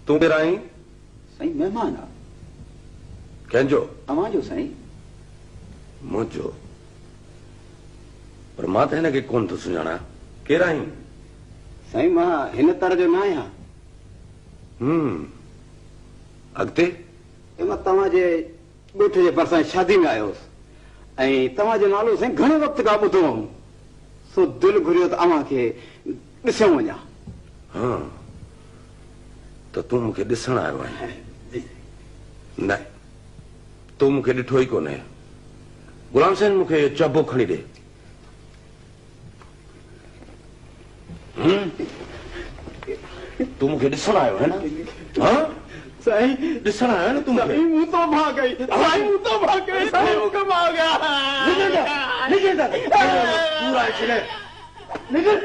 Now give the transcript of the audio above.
तू केरु आहीं? साईं मेहमान आ। कंहिंजो? अवांजो साईं। मुंहिंजो? पर मां त हिनखे कोन थो सुञाणा। केरु आहीं? साईं मां हिन तर जो न आहियां। अॻिते? मां तव्हांजे ॻोठ जे भरिसां शादी में आयो हुउसि ऐं तव्हांजो नालो साईं घणे वक़्त खां ॿुधो हुउमि, सो दिलि घुरियो त अव्हां खे ॾिसूं वञा। हाँ, त तूं मूंखे ॾिसण आयो आहीं? न, तूं मूंखे ॾिठो ई कोन्हे। गुलाम साईं मूंखे चबो खणी ॾे। तूं मूंखे ॾिसण आयो है न? हाँ साईं ॾिसण आयो है न तूं मूंखे? मूं तो भागई साईं, मूं तो भागई साईं, मूंखे भागा निकिर पूरा छॾे। निकिर